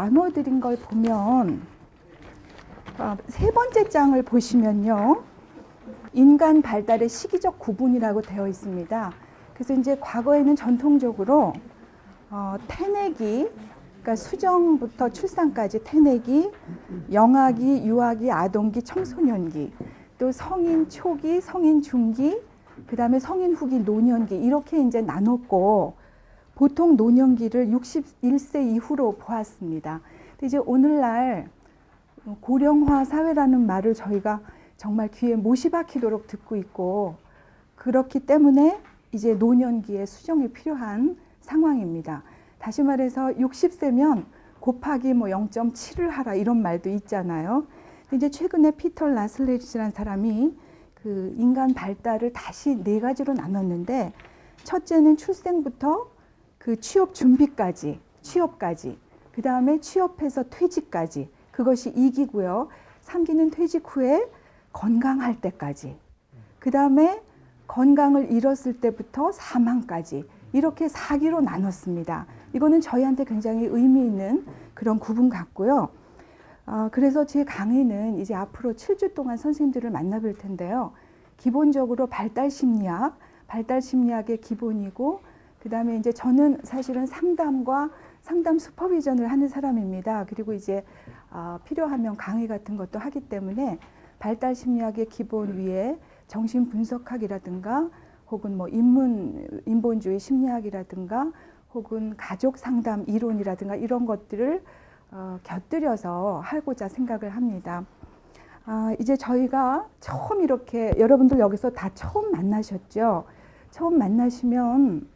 나눠드린 걸 보면 세 번째 장을 보시면요. 인간 발달의 시기적 구분이라고 되어 있습니다. 그래서 이제 과거에는 전통적으로 태내기, 그러니까 수정부터 출산까지 태내기, 영아기, 유아기, 아동기, 청소년기, 또 성인 초기, 성인 중기, 그 다음에 성인 후기, 노년기 이렇게 이제 나눴고 보통 노년기를 61세 이후로 보았습니다. 근데 이제 오늘날 고령화 사회라는 말을 저희가 정말 귀에 못이 박히도록 듣고 있고 그렇기 때문에 이제 노년기에 수정이 필요한 상황입니다. 다시 말해서 60세면 곱하기 0.7을 하라 이런 말도 있잖아요. 근데 이제 최근에 피터 라슬레리라는 사람이 그 인간 발달을 다시 네 가지로 나눴는데 첫째는 출생부터 그 취업 준비까지, 취업까지, 그 다음에 취업해서 퇴직까지 그것이 2기고요. 3기는 퇴직 후에 건강할 때까지, 그 다음에 건강을 잃었을 때부터 사망까지 이렇게 4기로 나눴습니다. 이거는 저희한테 굉장히 의미 있는 그런 구분 같고요. 그래서 제 강의는 이제 앞으로 7주 동안 선생님들을 만나뵐 텐데요. 기본적으로 발달 심리학의 기본이고 그 다음에 이제 저는 사실은 상담과 상담 슈퍼비전을 하는 사람입니다. 그리고 이제 필요하면 강의 같은 것도 하기 때문에 발달 심리학의 기본 위에 정신 분석학이라든가 혹은 뭐 인본주의 심리학이라든가 혹은 가족 상담 이론이라든가 이런 것들을 곁들여서 하고자 생각을 합니다. 이제 저희가 처음 이렇게 여러분들 여기서 다 처음 만나셨죠? 처음 만나시면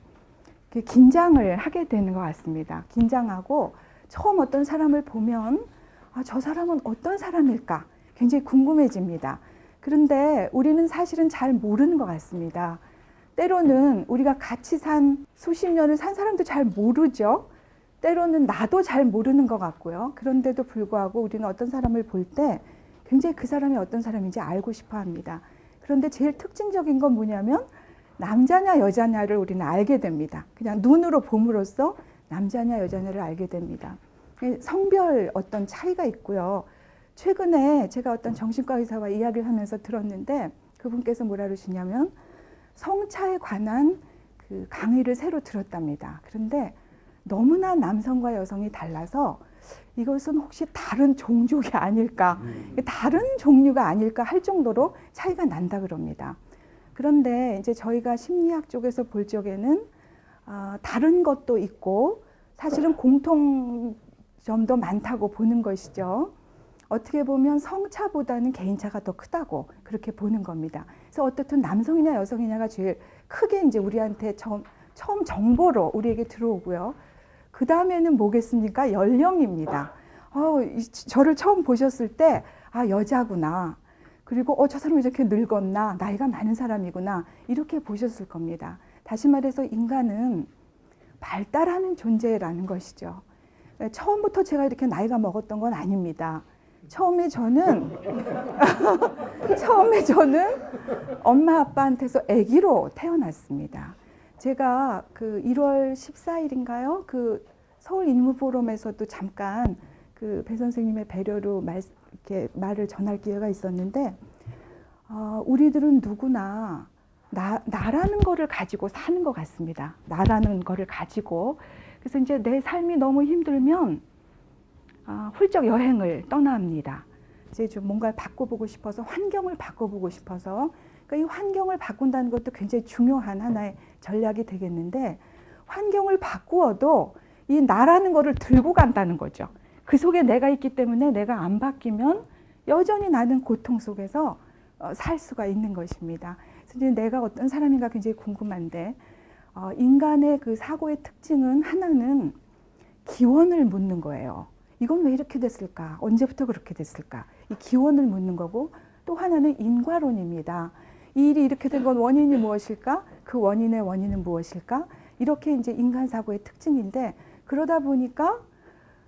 긴장을 하게 되는 것 같습니다. 긴장하고 처음 어떤 사람을 보면 저 사람은 어떤 사람일까 굉장히 궁금해집니다. 그런데 우리는 사실은 잘 모르는 것 같습니다. 때로는 우리가 같이 산 수십 년을 산 사람도 잘 모르죠. 때로는 나도 잘 모르는 것 같고요. 그런데도 불구하고 우리는 어떤 사람을 볼 때 굉장히 그 사람이 어떤 사람인지 알고 싶어 합니다. 그런데 제일 특징적인 건 뭐냐면 남자냐 여자냐를 우리는 알게 됩니다. 그냥 눈으로 봄으로써 남자냐 여자냐를 알게 됩니다. 성별 어떤 차이가 있고요. 최근에 제가 어떤 정신과 의사와 이야기를 하면서 들었는데 그분께서 뭐라 그러시냐면 성차에 관한 그 강의를 새로 들었답니다. 그런데 너무나 남성과 여성이 달라서 이것은 혹시 다른 종족이 아닐까, 다른 종류가 아닐까 할 정도로 차이가 난다 그럽니다. 그런데 이제 저희가 심리학 쪽에서 볼 적에는 다른 것도 있고 사실은 공통점도 많다고 보는 것이죠. 어떻게 보면 성차보다는 개인차가 더 크다고 그렇게 보는 겁니다. 그래서 어떻든 남성이냐 여성이냐가 제일 크게 이제 우리한테 처음 정보로 우리에게 들어오고요. 그 다음에는 뭐겠습니까? 연령입니다. 저를 처음 보셨을 때 여자구나. 그리고 저 사람이 이렇게 늙었나, 나이가 많은 사람이구나 이렇게 보셨을 겁니다. 다시 말해서 인간은 발달하는 존재라는 것이죠. 처음부터 제가 이렇게 나이가 먹었던 건 아닙니다. 처음에 저는 엄마 아빠한테서 아기로 태어났습니다. 제가 그 1월 14일인가요? 그 서울 인문포럼에서도 잠깐 그 배 선생님의 배려로 이렇게 말을 전할 기회가 있었는데 우리들은 누구나 나라는 거를 가지고 사는 것 같습니다. 나라는 거를 가지고. 그래서 이제 내 삶이 너무 힘들면 훌쩍 여행을 떠납니다. 이제 좀 뭔가를 바꿔보고 싶어서 환경을 바꿔보고 싶어서 그러니까 이 환경을 바꾼다는 것도 굉장히 중요한 하나의 전략이 되겠는데 환경을 바꾸어도 이 나라는 거를 들고 간다는 거죠. 그 속에 내가 있기 때문에 내가 안 바뀌면 여전히 나는 고통 속에서 살 수가 있는 것입니다. 그래서 이제 내가 어떤 사람인가 굉장히 궁금한데 인간의 그 사고의 특징은 하나는 기원을 묻는 거예요. 이건 왜 이렇게 됐을까? 언제부터 그렇게 됐을까? 이 기원을 묻는 거고 또 하나는 인과론입니다. 이 일이 이렇게 된 건 원인이 무엇일까? 그 원인의 원인은 무엇일까? 이렇게 이제 인간 사고의 특징인데 그러다 보니까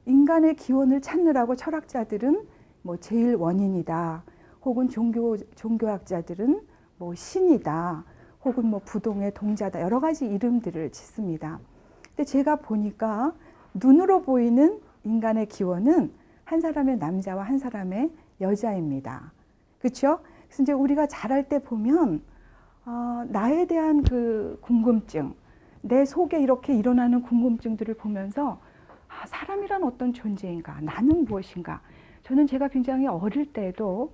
인간의 기원을 찾느라고 철학자들은 뭐 제일 원인이다. 혹은 종교학자들은 뭐 신이다. 혹은 뭐 부동의 동자다. 여러 가지 이름들을 짓습니다. 근데 제가 보니까 눈으로 보이는 인간의 기원은 한 사람의 남자와 한 사람의 여자입니다. 그렇죠? 그래서 이제 우리가 자랄 때 보면 나에 대한 그 궁금증, 내 속에 이렇게 일어나는 궁금증들을 보면서 사람이란 어떤 존재인가? 나는 무엇인가? 저는 제가 굉장히 어릴 때에도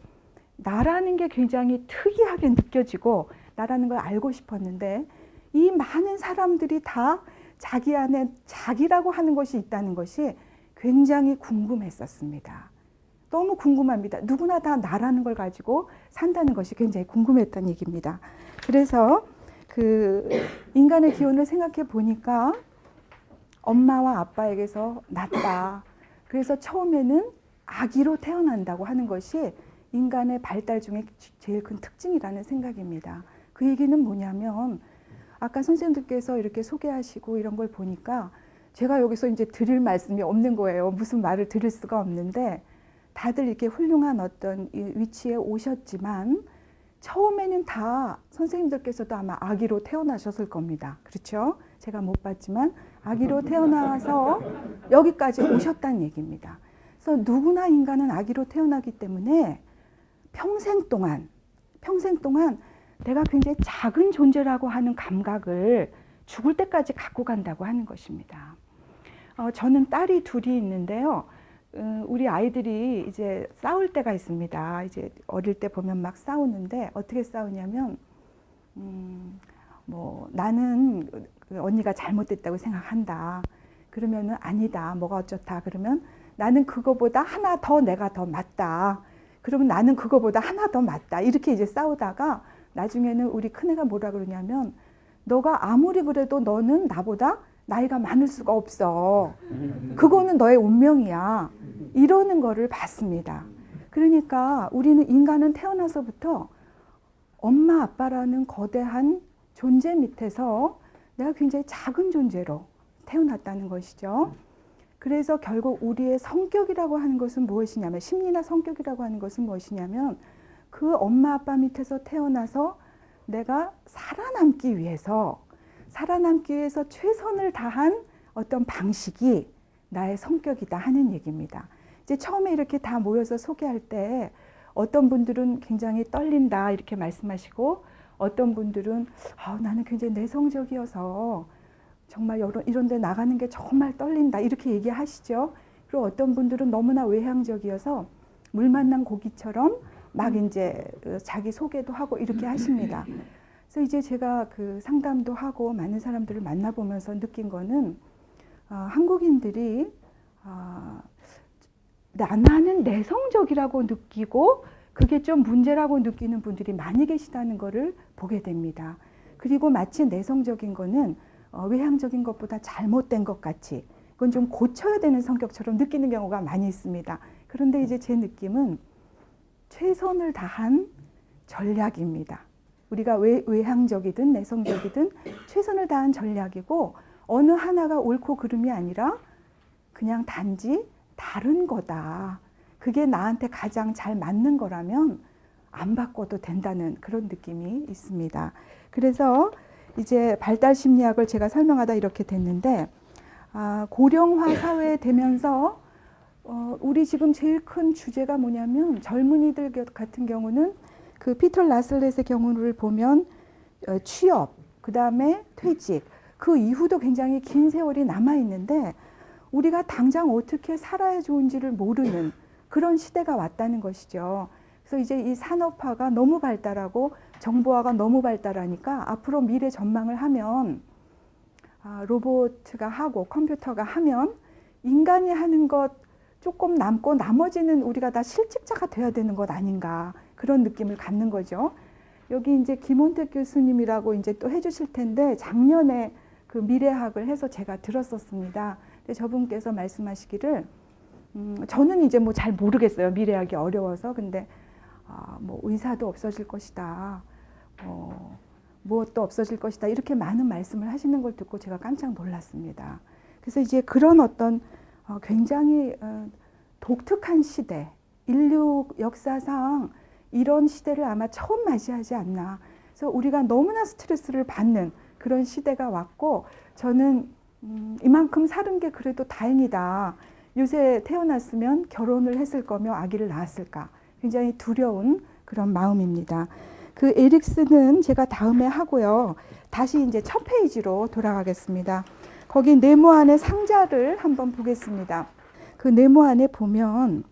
나라는 게 굉장히 특이하게 느껴지고 나라는 걸 알고 싶었는데 이 많은 사람들이 다 자기 안에 자기라고 하는 것이 있다는 것이 굉장히 궁금했었습니다. 너무 궁금합니다. 누구나 다 나라는 걸 가지고 산다는 것이 굉장히 궁금했던 얘기입니다. 그래서 그 인간의 기원을 생각해 보니까 엄마와 아빠에게서 났다. 그래서 처음에는 아기로 태어난다고 하는 것이 인간의 발달 중에 제일 큰 특징이라는 생각입니다. 그 얘기는 뭐냐면 아까 선생님들께서 이렇게 소개하시고 이런 걸 보니까 제가 여기서 이제 드릴 말씀이 없는 거예요. 무슨 말을 드릴 수가 없는데 다들 이렇게 훌륭한 어떤 위치에 오셨지만 처음에는 다 선생님들께서도 아마 아기로 태어나셨을 겁니다. 그렇죠? 제가 못 봤지만 아기로 태어나서 여기까지 오셨다는 얘기입니다. 그래서 누구나 인간은 아기로 태어나기 때문에 평생 동안 내가 굉장히 작은 존재라고 하는 감각을 죽을 때까지 갖고 간다고 하는 것입니다. 저는 딸이 둘이 있는데요. 우리 아이들이 이제 싸울 때가 있습니다. 이제 어릴 때 보면 막 싸우는데 어떻게 싸우냐면 뭐 나는 언니가 잘못됐다고 생각한다. 그러면은 아니다. 뭐가 어쩌다. 그러면 나는 그거보다 하나 더 내가 더 맞다. 그러면 나는 그거보다 하나 더 맞다. 이렇게 이제 싸우다가 나중에는 우리 큰애가 뭐라 그러냐면 너가 아무리 그래도 너는 나보다 나이가 많을 수가 없어. 그거는 너의 운명이야. 이러는 거를 봤습니다. 그러니까 우리는 인간은 태어나서부터 엄마 아빠라는 거대한 존재 밑에서 내가 굉장히 작은 존재로 태어났다는 것이죠. 그래서 결국 우리의 성격이라고 하는 것은 무엇이냐면 심리나 성격이라고 하는 것은 무엇이냐면 그 엄마 아빠 밑에서 태어나서 내가 살아남기 위해서 최선을 다한 어떤 방식이 나의 성격이다 하는 얘기입니다. 이제 처음에 이렇게 다 모여서 소개할 때 어떤 분들은 굉장히 떨린다 이렇게 말씀하시고 어떤 분들은 나는 굉장히 내성적이어서 정말 이런 데 나가는 게 정말 떨린다 이렇게 얘기하시죠. 그리고 어떤 분들은 너무나 외향적이어서 물 만난 고기처럼 막 이제 자기 소개도 하고 이렇게 하십니다. 그래서 이제 제가 그 상담도 하고 많은 사람들을 만나보면서 느낀 거는 한국인들이 나는 내성적이라고 느끼고 그게 좀 문제라고 느끼는 분들이 많이 계시다는 것을 보게 됩니다. 그리고 마치 내성적인 거는 외향적인 것보다 잘못된 것 같이 그건 좀 고쳐야 되는 성격처럼 느끼는 경우가 많이 있습니다. 그런데 이제 제 느낌은 최선을 다한 전략입니다. 우리가 외향적이든 내성적이든 최선을 다한 전략이고 어느 하나가 옳고 그름이 아니라 그냥 단지 다른 거다. 그게 나한테 가장 잘 맞는 거라면 안 바꿔도 된다는 그런 느낌이 있습니다. 그래서 이제 발달 심리학을 제가 설명하다 이렇게 됐는데 고령화 사회에 되면서 우리 지금 제일 큰 주제가 뭐냐면 젊은이들 같은 경우는 그 피터 라슬렛의 경우를 보면 취업, 그 다음에 퇴직, 그 이후도 굉장히 긴 세월이 남아있는데 우리가 당장 어떻게 살아야 좋은지를 모르는 그런 시대가 왔다는 것이죠. 그래서 이제 이 산업화가 너무 발달하고 정보화가 너무 발달하니까 앞으로 미래 전망을 하면 로봇가 하고 컴퓨터가 하면 인간이 하는 것 조금 남고 나머지는 우리가 다 실직자가 돼야 되는 것 아닌가 그런 느낌을 갖는 거죠. 여기 이제 김원택 교수님이라고 이제 또 해주실 텐데 작년에 그 미래학을 해서 제가 들었었습니다. 근데 저분께서 말씀하시기를 저는 이제 뭐 잘 모르겠어요. 미래학이 어려워서. 근데 뭐 의사도 없어질 것이다. 무엇도 없어질 것이다. 이렇게 많은 말씀을 하시는 걸 듣고 제가 깜짝 놀랐습니다. 그래서 이제 그런 어떤 굉장히 독특한 시대, 인류 역사상 이런 시대를 아마 처음 맞이하지 않나. 그래서 우리가 너무나 스트레스를 받는 그런 시대가 왔고 저는 이만큼 사는 게 그래도 다행이다. 요새 태어났으면 결혼을 했을 거며 아기를 낳았을까. 굉장히 두려운 그런 마음입니다. 그 에릭스는 제가 다음에 하고요. 다시 이제 첫 페이지로 돌아가겠습니다. 거기 네모 안에 상자를 한번 보겠습니다. 그 네모 안에 보면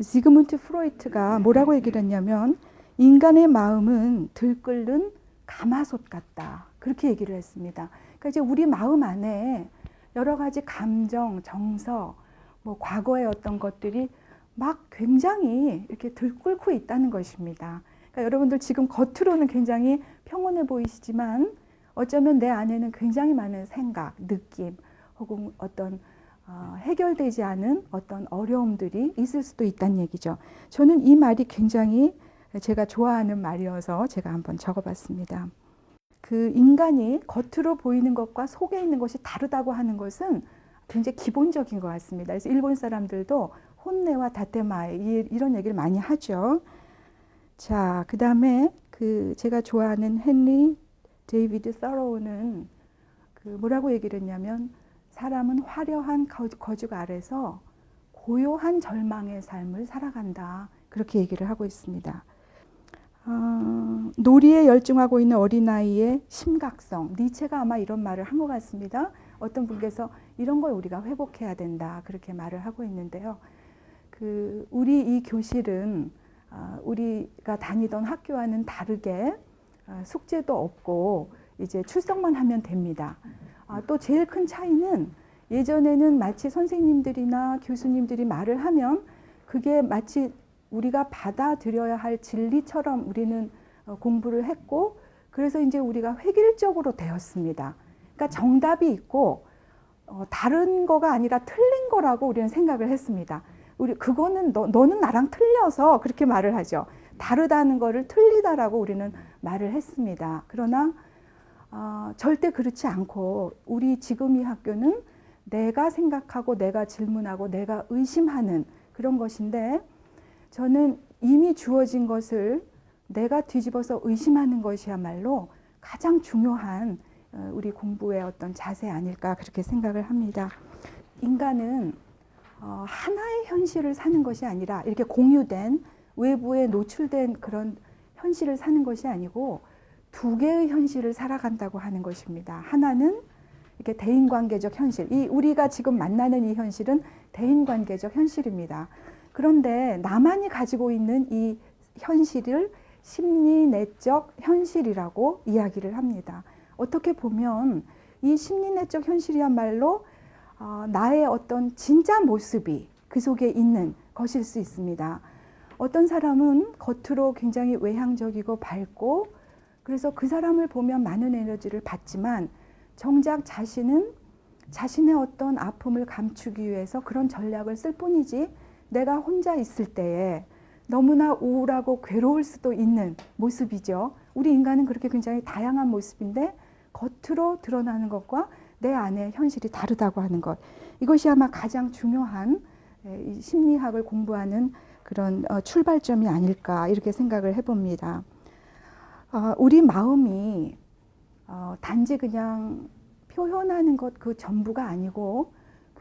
지그문트 프로이트가 뭐라고 얘기를 했냐면 인간의 마음은 들끓는 가마솥 같다. 그렇게 얘기를 했습니다. 그러니까 이제 우리 마음 안에 여러 가지 감정, 정서, 뭐 과거의 어떤 것들이 막 굉장히 이렇게 들끓고 있다는 것입니다. 그러니까 여러분들 지금 겉으로는 굉장히 평온해 보이시지만 어쩌면 내 안에는 굉장히 많은 생각, 느낌 혹은 어떤 해결되지 않은 어떤 어려움들이 있을 수도 있다는 얘기죠. 저는 이 말이 굉장히 제가 좋아하는 말이어서 제가 한번 적어봤습니다. 그 인간이 겉으로 보이는 것과 속에 있는 것이 다르다고 하는 것은 굉장히 기본적인 것 같습니다. 그래서 일본 사람들도 혼내와 다테마에 이런 얘기를 많이 하죠. 자, 그 다음에 제가 좋아하는 헨리 데이비드 서로우는 뭐라고 얘기를 했냐면 사람은 화려한 거죽 아래서 고요한 절망의 삶을 살아간다. 그렇게 얘기를 하고 있습니다. 놀이에 열중하고 있는 어린아이의 심각성. 니체가 아마 이런 말을 한 것 같습니다. 어떤 분께서 이런 걸 우리가 회복해야 된다. 그렇게 말을 하고 있는데요. 우리 이 교실은 우리가 다니던 학교와는 다르게 숙제도 없고 이제 출석만 하면 됩니다. 또 제일 큰 차이는 예전에는 마치 선생님들이나 교수님들이 말을 하면 그게 마치 우리가 받아들여야 할 진리처럼 우리는 공부를 했고 그래서 이제 우리가 획일적으로 되었습니다. 그러니까 정답이 있고 다른 거가 아니라 틀린 거라고 우리는 생각을 했습니다. 그거는 너는 나랑 틀려서 그렇게 말을 하죠. 다르다는 거를 틀리다라고 우리는 말을 했습니다. 그러나 절대 그렇지 않고 우리 지금 이 학교는 내가 생각하고 내가 질문하고 내가 의심하는 그런 것인데 저는 이미 주어진 것을 내가 뒤집어서 의심하는 것이야말로 가장 중요한 우리 공부의 어떤 자세 아닐까 그렇게 생각을 합니다. 인간은 하나의 현실을 사는 것이 아니라 이렇게 공유된 외부에 노출된 그런 현실을 사는 것이 아니고 두 개의 현실을 살아간다고 하는 것입니다. 하나는 이렇게 대인관계적 현실, 우리가 지금 만나는 이 현실은 대인관계적 현실입니다. 그런데 나만이 가지고 있는 이 현실을 심리내적 현실이라고 이야기를 합니다. 어떻게 보면 이 심리내적 현실이야말로 나의 어떤 진짜 모습이 그 속에 있는 것일 수 있습니다. 어떤 사람은 겉으로 굉장히 외향적이고 밝고 그래서 그 사람을 보면 많은 에너지를 받지만 정작 자신은 자신의 어떤 아픔을 감추기 위해서 그런 전략을 쓸 뿐이지 내가 혼자 있을 때에 너무나 우울하고 괴로울 수도 있는 모습이죠. 우리 인간은 그렇게 굉장히 다양한 모습인데 겉으로 드러나는 것과 내 안의 현실이 다르다고 하는 것. 이것이 아마 가장 중요한 이 심리학을 공부하는 그런 출발점이 아닐까 이렇게 생각을 해봅니다. 우리 마음이 단지 그냥 표현하는 것 그 전부가 아니고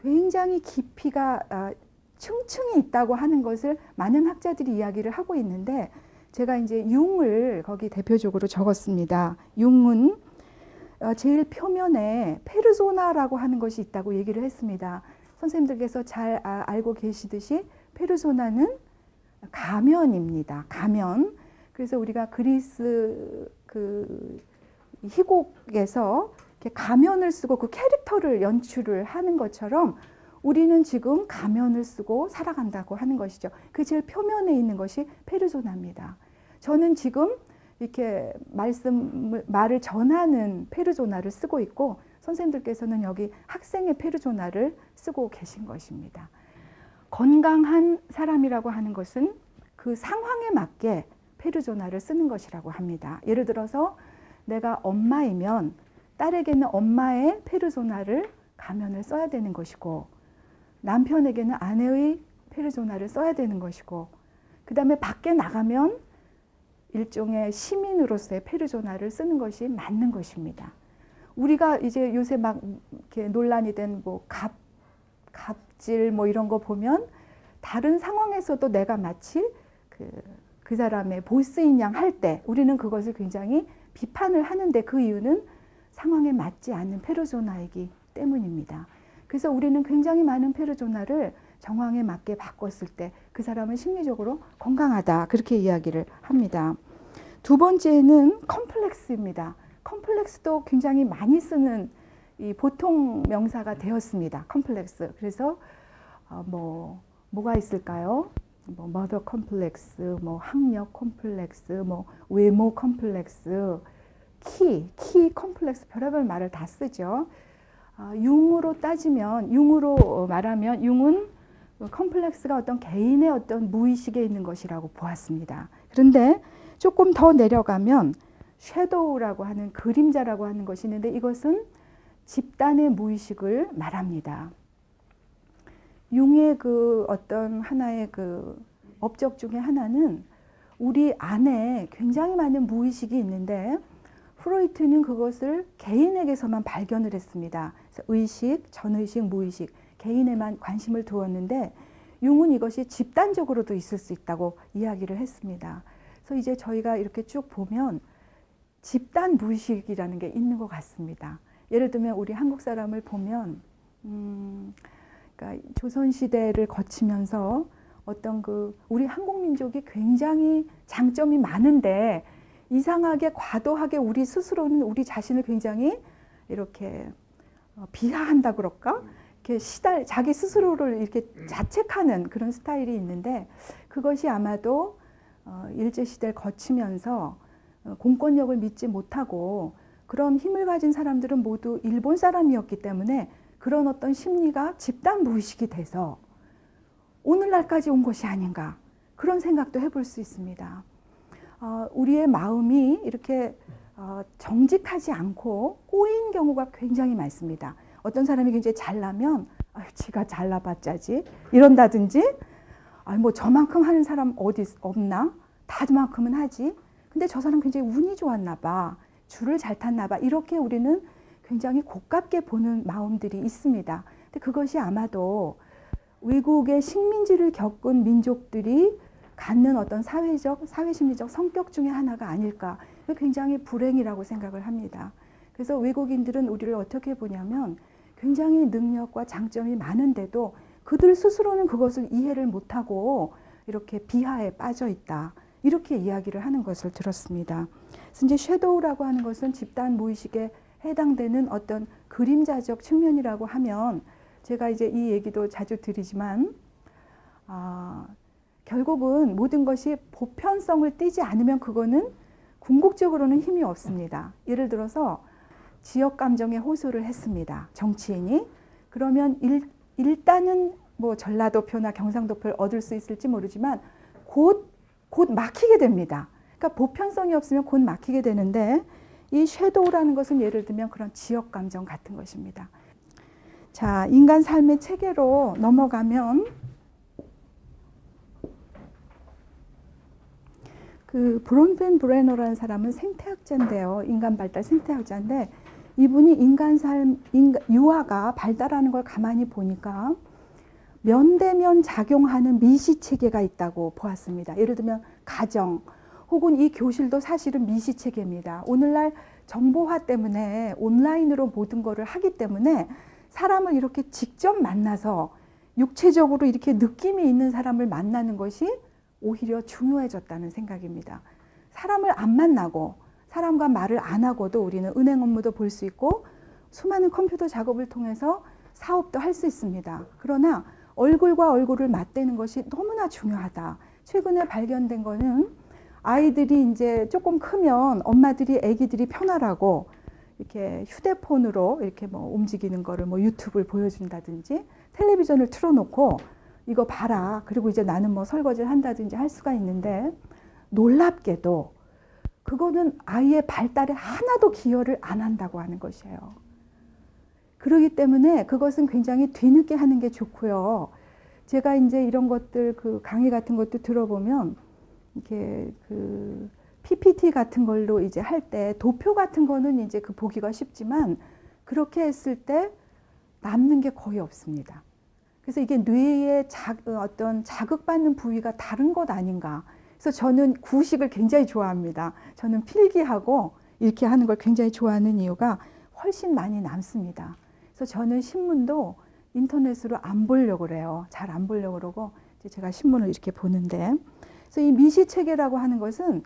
굉장히 깊이가 층층이 있다고 하는 것을 많은 학자들이 이야기를 하고 있는데 제가 이제 융을 거기 대표적으로 적었습니다. 융은 제일 표면에 페르소나라고 하는 것이 있다고 얘기를 했습니다. 선생님들께서 잘 알고 계시듯이 페르소나는 가면입니다. 가면. 그래서 우리가 그리스 희곡에서 이렇게 가면을 쓰고 그 캐릭터를 연출을 하는 것처럼 우리는 지금 가면을 쓰고 살아간다고 하는 것이죠. 그 제일 표면에 있는 것이 페르소나입니다. 저는 지금 이렇게 말을 전하는 페르소나를 쓰고 있고 선생님들께서는 여기 학생의 페르소나를 쓰고 계신 것입니다. 건강한 사람이라고 하는 것은 그 상황에 맞게 페르소나를 쓰는 것이라고 합니다. 예를 들어서 내가 엄마이면 딸에게는 엄마의 페르소나를 가면을 써야 되는 것이고 남편에게는 아내의 페르소나를 써야 되는 것이고 그 다음에 밖에 나가면 일종의 시민으로서의 페르소나를 쓰는 것이 맞는 것입니다. 우리가 이제 요새 막 이렇게 논란이 된 뭐 갑질 뭐 이런 거 보면 다른 상황에서도 내가 마치 그 사람의 보스인 양 할 때 우리는 그것을 굉장히 비판을 하는데 그 이유는 상황에 맞지 않는 페르소나이기 때문입니다. 그래서 우리는 굉장히 많은 페르소나를 정황에 맞게 바꿨을 때 그 사람은 심리적으로 건강하다 그렇게 이야기를 합니다. 두 번째는 컴플렉스입니다. 컴플렉스도 굉장히 많이 쓰는 이 보통 명사가 되었습니다. 컴플렉스. 그래서 뭐가 있을까요? 뭐 머더 컴플렉스, 뭐 학력 컴플렉스, 뭐 외모 컴플렉스, 키 컴플렉스 별의별 말을 다 쓰죠. 융으로 말하면 융은 컴플렉스가 어떤 개인의 어떤 무의식에 있는 것이라고 보았습니다. 그런데 조금 더 내려가면 섀도우라고 하는 그림자라고 하는 것이 있는데 이것은 집단의 무의식을 말합니다. 융의 그 어떤 하나의 그 업적 중에 하나는 우리 안에 굉장히 많은 무의식이 있는데 프로이트는 그것을 개인에게서만 발견을 했습니다. 그래서 의식, 전의식, 무의식, 개인에만 관심을 두었는데 융은 이것이 집단적으로도 있을 수 있다고 이야기를 했습니다. 그래서 이제 저희가 이렇게 쭉 보면 집단 무의식이라는 게 있는 것 같습니다. 예를 들면 우리 한국 사람을 보면 그러니까 조선시대를 거치면서 어떤 우리 한국민족이 굉장히 장점이 많은데 이상하게 과도하게 우리 스스로는 우리 자신을 굉장히 이렇게 비하한다 그럴까? 이렇게 자기 스스로를 이렇게 자책하는 그런 스타일이 있는데 그것이 아마도 일제시대를 거치면서 공권력을 믿지 못하고 그런 힘을 가진 사람들은 모두 일본 사람이었기 때문에 그런 어떤 심리가 집단 무의식이 돼서 오늘날까지 온 것이 아닌가 그런 생각도 해볼 수 있습니다. 우리의 마음이 이렇게 정직하지 않고 꼬인 경우가 굉장히 많습니다. 어떤 사람이 굉장히 잘나면 지가 잘나봤자지 이런다든지 뭐 저만큼 하는 사람 어디 없나? 다 저만큼은 하지. 근데 저 사람 굉장히 운이 좋았나 봐. 줄을 잘 탔나 봐. 이렇게 우리는 굉장히 고깝게 보는 마음들이 있습니다. 근데 그것이 아마도 외국의 식민지를 겪은 민족들이 갖는 어떤 사회심리적 성격 중에 하나가 아닐까. 굉장히 불행이라고 생각을 합니다. 그래서 외국인들은 우리를 어떻게 보냐면 굉장히 능력과 장점이 많은데도 그들 스스로는 그것을 이해를 못하고 이렇게 비하에 빠져 있다. 이렇게 이야기를 하는 것을 들었습니다. 그래서 이제 섀도우라고 하는 것은 집단 무의식에 해당되는 어떤 그림자적 측면이라고 하면 제가 이제 이 얘기도 자주 드리지만 결국은 모든 것이 보편성을 띠지 않으면 그거는 궁극적으로는 힘이 없습니다. 예를 들어서 지역 감정에 호소를 했습니다. 정치인이. 그러면 일단은 뭐 전라도표나 경상도표를 얻을 수 있을지 모르지만 곧 막히게 됩니다. 그러니까 보편성이 없으면 곧 막히게 되는데 이 섀도우라는 것은 예를 들면 그런 지역 감정 같은 것입니다. 자, 인간 삶의 체계로 넘어가면 브론펜 브레너라는 사람은 생태학자인데요. 인간 발달 생태학자인데 이분이 인간 삶, 유아가 발달하는 걸 가만히 보니까 면대면 작용하는 미시체계가 있다고 보았습니다. 예를 들면 가정 혹은 이 교실도 사실은 미시체계입니다. 오늘날 정보화 때문에 온라인으로 모든 것을 하기 때문에 사람을 이렇게 직접 만나서 육체적으로 이렇게 느낌이 있는 사람을 만나는 것이 오히려 중요해졌다는 생각입니다. 사람을 안 만나고 사람과 말을 안 하고도 우리는 은행 업무도 볼 수 있고 수많은 컴퓨터 작업을 통해서 사업도 할 수 있습니다. 그러나 얼굴과 얼굴을 맞대는 것이 너무나 중요하다. 최근에 발견된 거는 아이들이 이제 조금 크면 엄마들이 아기들이 편하라고 이렇게 휴대폰으로 이렇게 뭐 움직이는 거를 뭐 유튜브를 보여준다든지 텔레비전을 틀어놓고 이거 봐라. 그리고 이제 나는 뭐 설거지를 한다든지 할 수가 있는데 놀랍게도 그거는 아이의 발달에 하나도 기여를 안 한다고 하는 것이에요. 그렇기 때문에 그것은 굉장히 뒤늦게 하는 게 좋고요. 제가 이제 이런 것들 강의 같은 것도 들어보면 이렇게 PPT 같은 걸로 이제 할 때 도표 같은 거는 이제 보기가 쉽지만 그렇게 했을 때 남는 게 거의 없습니다. 그래서 이게 뇌의 어떤 자극받는 부위가 다른 것 아닌가. 그래서 저는 구식을 굉장히 좋아합니다. 저는 필기하고 이렇게 하는 걸 굉장히 좋아하는 이유가 훨씬 많이 남습니다. 그래서 저는 신문도 인터넷으로 안 보려고 그래요. 잘 안 보려고 그러고 이제 제가 신문을 이렇게 보는데, 그래서 이 미시체계라고 하는 것은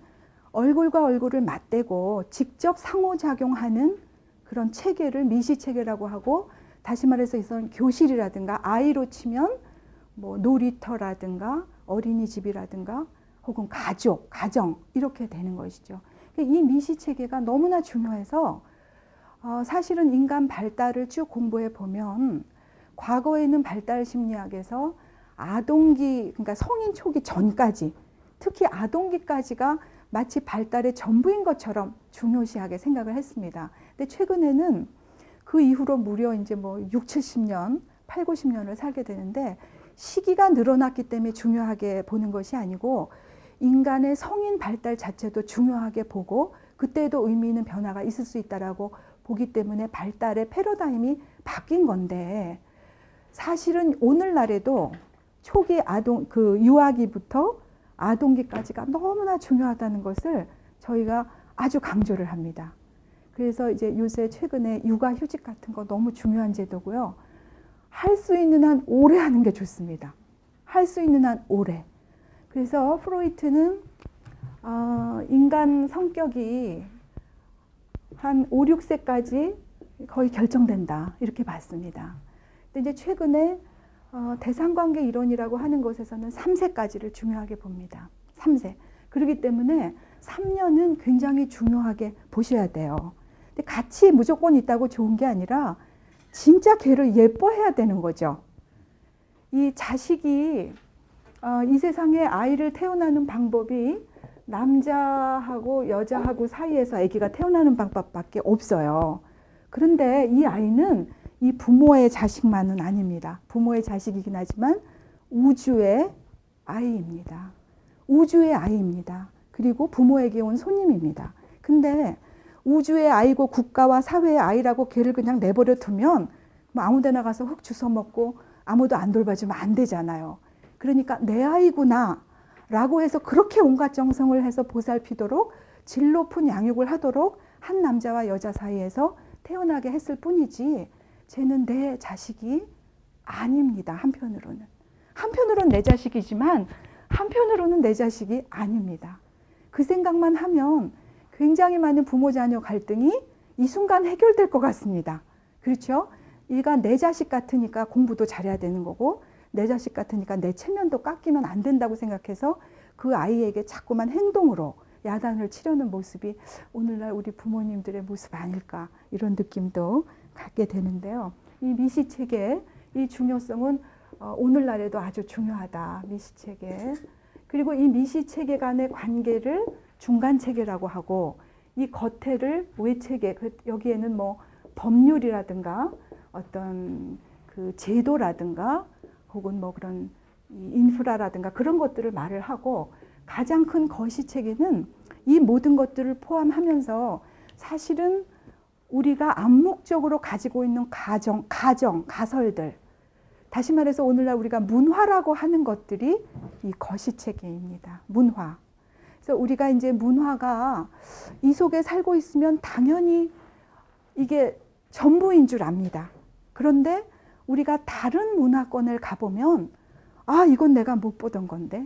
얼굴과 얼굴을 맞대고 직접 상호작용하는 그런 체계를 미시체계라고 하고, 다시 말해서 이선 교실이라든가 아이로 치면 뭐 놀이터라든가 어린이집이라든가 혹은 가족, 가정 이렇게 되는 것이죠. 이 미시체계가 너무나 중요해서 사실은 인간 발달을 쭉 공부해 보면 과거에는 발달 심리학에서 아동기, 그러니까 성인 초기 전까지, 특히 아동기까지가 마치 발달의 전부인 것처럼 중요시하게 생각을 했습니다. 근데 최근에는 그 이후로 무려 이제 뭐 6, 70년, 8, 90년을 살게 되는데, 시기가 늘어났기 때문에 중요하게 보는 것이 아니고 인간의 성인 발달 자체도 중요하게 보고 그때도 의미 있는 변화가 있을 수 있다라고 보기 때문에 발달의 패러다임이 바뀐 건데, 사실은 오늘날에도 초기 아동, 그 유아기부터 아동기까지가 너무나 중요하다는 것을 저희가 아주 강조를 합니다. 그래서 이제 요새 최근에 육아휴직 같은 거 너무 중요한 제도고요. 할 수 있는 한 오래 하는 게 좋습니다. 할 수 있는 한 오래. 그래서 프로이트는 인간 성격이 한 5, 6세까지 거의 결정된다 이렇게 봤습니다. 근데 이제 최근에 대상관계 이론이라고 하는 것에서는 3세까지를 중요하게 봅니다. 3세. 그렇기 때문에 3년은 굉장히 중요하게 보셔야 돼요. 근데 같이 무조건 있다고 좋은 게 아니라 진짜 걔를 예뻐해야 되는 거죠. 이 자식이 이 세상에 아이를 태어나는 방법이 남자하고 여자하고 사이에서 아기가 태어나는 방법밖에 없어요. 그런데 이 아이는 이 부모의 자식만은 아닙니다. 부모의 자식이긴 하지만 우주의 아이입니다. 우주의 아이입니다. 그리고 부모에게 온 손님입니다. 근데 우주의 아이고 국가와 사회의 아이라고 걔를 그냥 내버려 두면 뭐 아무 데나 가서 흙 주워 먹고 아무도 안 돌봐주면 안 되잖아요. 그러니까 내 아이구나 라고 해서 그렇게 온갖 정성을 해서 보살피도록 질 높은 양육을 하도록 한 남자와 여자 사이에서 태어나게 했을 뿐이지, 쟤는 내 자식이 아닙니다. 한편으로는. 한편으로는 내 자식이지만 한편으로는 내 자식이 아닙니다. 그 생각만 하면 굉장히 많은 부모 자녀 갈등이 이 순간 해결될 것 같습니다. 그렇죠? 얘가 내 자식 같으니까 공부도 잘해야 되는 거고, 내 자식 같으니까 내 체면도 깎이면 안 된다고 생각해서 그 아이에게 자꾸만 행동으로 야단을 치려는 모습이 오늘날 우리 부모님들의 모습 아닐까, 이런 느낌도 갖게 되는데요. 이 미시체계, 이 중요성은 오늘날에도 아주 중요하다. 미시체계. 그리고 이 미시체계 간의 관계를 중간체계라고 하고, 이 겉에를 외체계, 여기에는 뭐 법률이라든가 어떤 그 제도라든가 혹은 뭐 그런 인프라라든가 그런 것들을 말을 하고, 가장 큰 거시체계는 이 모든 것들을 포함하면서 사실은 우리가 암묵적으로 가지고 있는 가설들, 다시 말해서 오늘날 우리가 문화라고 하는 것들이 이 거시체계입니다. 문화. 그래서 우리가 이제 문화가 이 속에 살고 있으면 당연히 이게 전부인 줄 압니다. 그런데 우리가 다른 문화권을 가보면 이건 내가 못 보던 건데,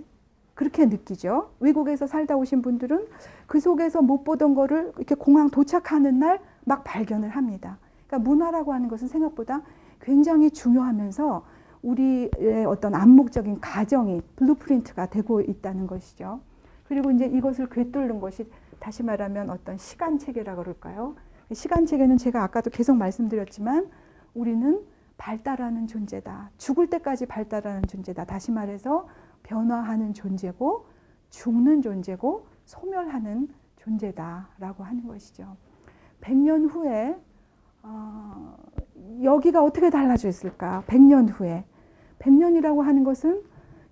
그렇게 느끼죠. 외국에서 살다 오신 분들은 그 속에서 못 보던 거를 이렇게 공항 도착하는 날 막 발견을 합니다. 그러니까 문화라고 하는 것은 생각보다 굉장히 중요하면서 우리의 어떤 암묵적인 가정이 블루프린트가 되고 있다는 것이죠. 그리고 이제 이것을 꿰뚫는 것이 다시 말하면 어떤 시간 체계라고 그럴까요? 시간 체계는 제가 아까도 계속 말씀드렸지만 우리는 발달하는 존재다. 죽을 때까지 발달하는 존재다. 다시 말해서 변화하는 존재고 죽는 존재고 소멸하는 존재다라고 하는 것이죠. 100년 후에 여기가 어떻게 달라져 있을까? 100년 후에. 100년이라고 하는 것은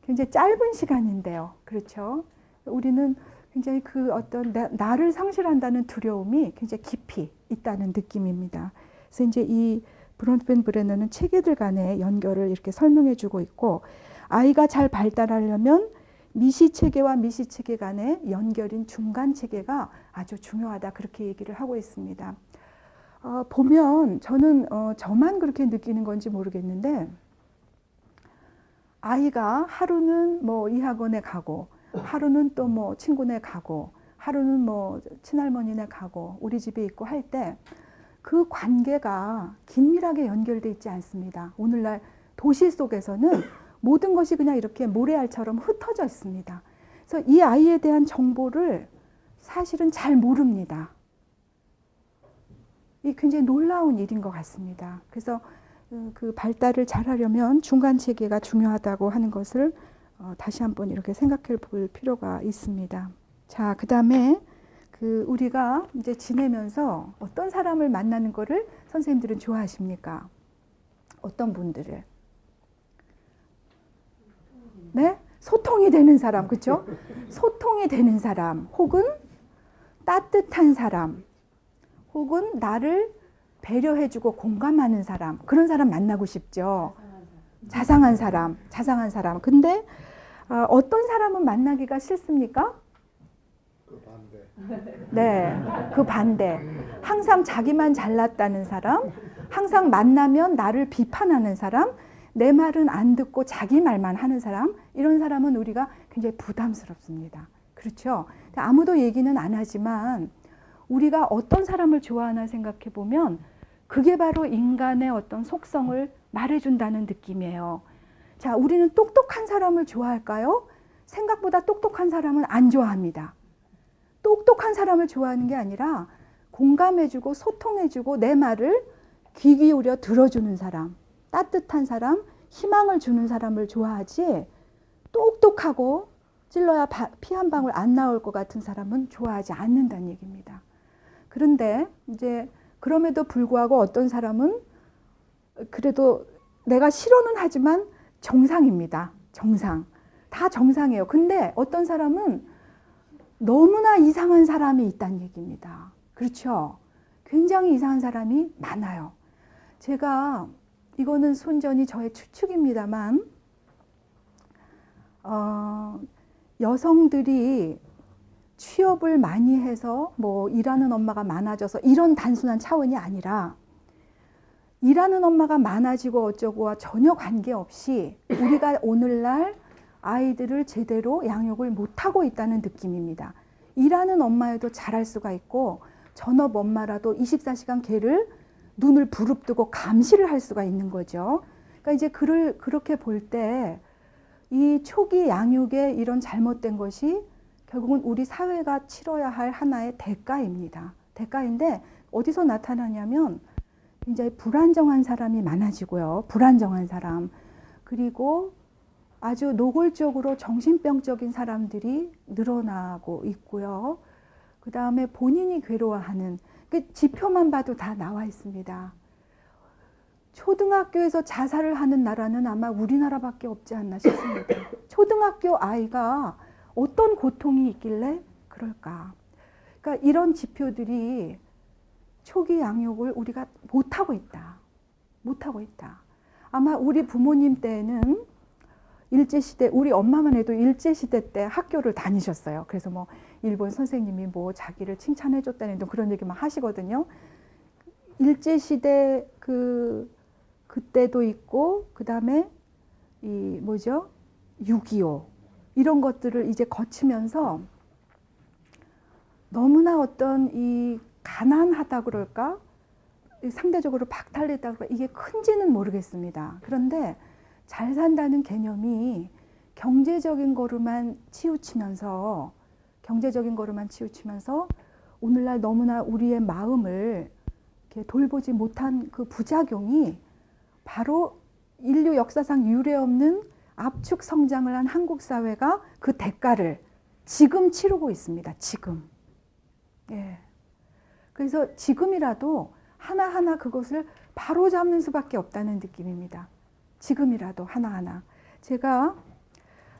굉장히 짧은 시간인데요. 그렇죠? 우리는 굉장히 그 어떤 나를 상실한다는 두려움이 굉장히 깊이 있다는 느낌입니다. 그래서 이제 이 브론펜브레너는 체계들 간의 연결을 이렇게 설명해 주고 있고, 아이가 잘 발달하려면 미시 체계와 미시 체계 간의 연결인 중간 체계가 아주 중요하다, 그렇게 얘기를 하고 있습니다. 보면 저는 저만 그렇게 느끼는 건지 모르겠는데, 아이가 하루는 뭐 이 학원에 가고, 하루는 또 뭐 친구네 가고, 하루는 뭐 친할머니네 가고, 우리 집에 있고 할 때 그 관계가 긴밀하게 연결돼 있지 않습니다. 오늘날 도시 속에서는 모든 것이 그냥 이렇게 모래알처럼 흩어져 있습니다. 그래서 이 아이에 대한 정보를 사실은 잘 모릅니다. 이 굉장히 놀라운 일인 것 같습니다. 그래서 그 발달을 잘하려면 중간 체계가 중요하다고 하는 것을 다시 한번 이렇게 생각해 볼 필요가 있습니다. 자, 그 다음에 우리가 이제 지내면서 어떤 사람을 만나는 거를 선생님들은 좋아하십니까? 어떤 분들을? 네? 소통이 되는 사람, 그렇죠? 소통이 되는 사람, 혹은 따뜻한 사람, 혹은 나를 배려해주고 공감하는 사람, 그런 사람 만나고 싶죠. 자상한 사람, 자상한 사람. 근데 어떤 사람은 만나기가 싫습니까? 그 반대. 네, 그 반대. 항상 자기만 잘났다는 사람, 항상 만나면 나를 비판하는 사람, 내 말은 안 듣고 자기 말만 하는 사람, 이런 사람은 우리가 굉장히 부담스럽습니다. 그렇죠? 아무도 얘기는 안 하지만 우리가 어떤 사람을 좋아하나 생각해 보면 그게 바로 인간의 어떤 속성을 말해준다는 느낌이에요. 자, 우리는 똑똑한 사람을 좋아할까요? 생각보다 똑똑한 사람은 안 좋아합니다. 똑똑한 사람을 좋아하는 게 아니라 공감해주고 소통해주고 내 말을 귀 기울여 들어주는 사람, 따뜻한 사람, 희망을 주는 사람을 좋아하지, 똑똑하고 찔러야 피 한 방울 안 나올 것 같은 사람은 좋아하지 않는다는 얘기입니다. 그런데 이제 그럼에도 불구하고 어떤 사람은 그래도 내가 싫어는 하지만 정상입니다. 정상. 다 정상이에요. 근데 어떤 사람은 너무나 이상한 사람이 있다는 얘기입니다. 그렇죠? 굉장히 이상한 사람이 많아요. 제가 이거는 순전히 저의 추측입니다만 여성들이 취업을 많이 해서 뭐 일하는 엄마가 많아져서 이런 단순한 차원이 아니라 일하는 엄마가 많아지고 어쩌고와 전혀 관계없이 우리가 오늘날 아이들을 제대로 양육을 못하고 있다는 느낌입니다. 일하는 엄마여도 잘할 수가 있고 전업 엄마라도 24시간 걔를 눈을 부릅뜨고 감시를 할 수가 있는 거죠. 그러니까 이제 그를 그렇게 볼 때 이 초기 양육의 이런 잘못된 것이 결국은 우리 사회가 치러야 할 하나의 대가입니다. 대가인데 어디서 나타나냐면 굉장히 불안정한 사람이 많아지고요. 불안정한 사람. 그리고 아주 노골적으로 정신병적인 사람들이 늘어나고 있고요. 그 다음에 본인이 괴로워하는 그 지표만 봐도 다 나와 있습니다. 초등학교에서 자살을 하는 나라는 아마 우리나라밖에 없지 않나 싶습니다. 초등학교 아이가 어떤 고통이 있길래 그럴까? 그러니까 이런 지표들이 초기 양육을 우리가 못하고 있다. 못하고 있다. 아마 우리 부모님 때는 일제시대, 우리 엄마만 해도 일제시대 때 학교를 다니셨어요. 그래서 뭐 일본 선생님이 뭐 자기를 칭찬해 줬다는 그런 얘기만 하시거든요. 일제시대 그때도 있고, 그 다음에 이 뭐죠? 6.25 이런 것들을 이제 거치면서 너무나 어떤 이 가난하다 그럴까? 상대적으로 박탈됐다 그럴까? 이게 큰지는 모르겠습니다. 그런데 잘 산다는 개념이 경제적인 거로만 치우치면서 오늘날 너무나 우리의 마음을 이렇게 돌보지 못한 그 부작용이 바로 인류 역사상 유례없는 압축 성장을 한 한국 사회가 그 대가를 지금 치르고 있습니다. 지금. 예. 그래서 지금이라도 하나하나 그것을 바로잡는 수밖에 없다는 느낌입니다. 지금이라도 하나하나. 제가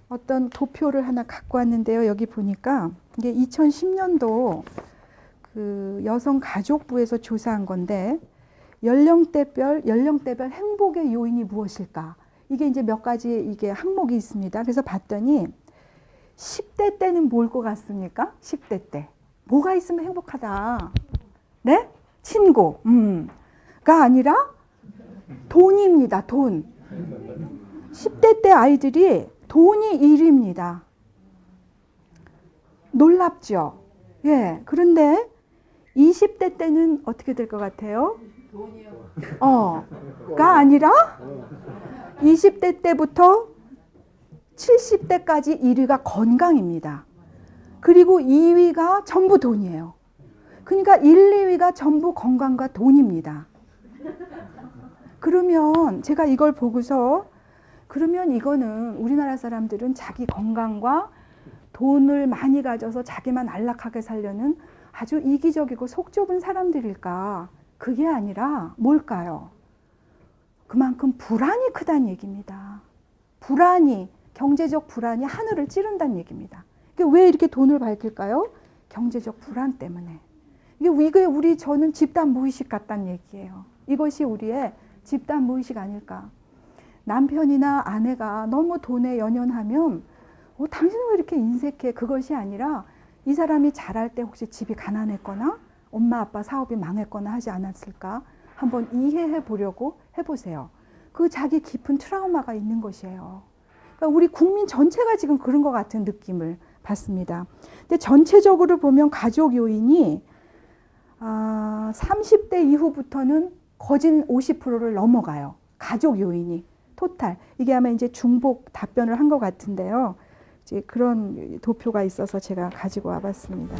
어떤 도표를 하나 갖고 왔는데요. 여기 보니까 이게 2010년도 그 여성가족부에서 조사한 건데 연령대별 행복의 요인이 무엇일까? 이게 이제 몇 가지 이게 항목이 있습니다. 그래서 봤더니 10대 때는 뭘 것 같습니까? 10대 때. 뭐가 있으면 행복하다. 네? 친구. 가 아니라 돈입니다. 돈. 10대 때 아이들이 돈이 1위입니다. 놀랍죠? 예. 그런데 20대 때는 어떻게 될 것 같아요? 가 아니라 20대 때부터 70대까지 1위가 건강입니다. 그리고 2위가 전부 돈이에요. 그러니까 1, 2위가 전부 건강과 돈입니다. 그러면 제가 이걸 보고서 그러면 이거는 우리나라 사람들은 자기 건강과 돈을 많이 가져서 자기만 안락하게 살려는 아주 이기적이고 속 좁은 사람들일까? 그게 아니라 뭘까요? 그만큼 불안이 크다는 얘기입니다. 불안이, 경제적 불안이 하늘을 찌른다는 얘기입니다. 이게 왜 이렇게 돈을 밝힐까요? 경제적 불안 때문에. 이게 저는 집단 무의식 같다는 얘기예요. 이것이 우리의 집단 무의식 아닐까. 남편이나 아내가 너무 돈에 연연하면 당신은 왜 이렇게 인색해? 그것이 아니라 이 사람이 자랄 때 혹시 집이 가난했거나 엄마 아빠 사업이 망했거나 하지 않았을까? 한번 이해해 보려고 해보세요. 그 자기 깊은 트라우마가 있는 것이에요. 그러니까 우리 국민 전체가 지금 그런 것 같은 느낌을 받습니다. 근데 전체적으로 보면 가족 요인이 30대 이후부터는 거진 50%를 넘어가요. 가족 요인이 토탈. 이게 아마 이제 중복 답변을 한 것 같은데요. 이제 그런 도표가 있어서 제가 가지고 와봤습니다.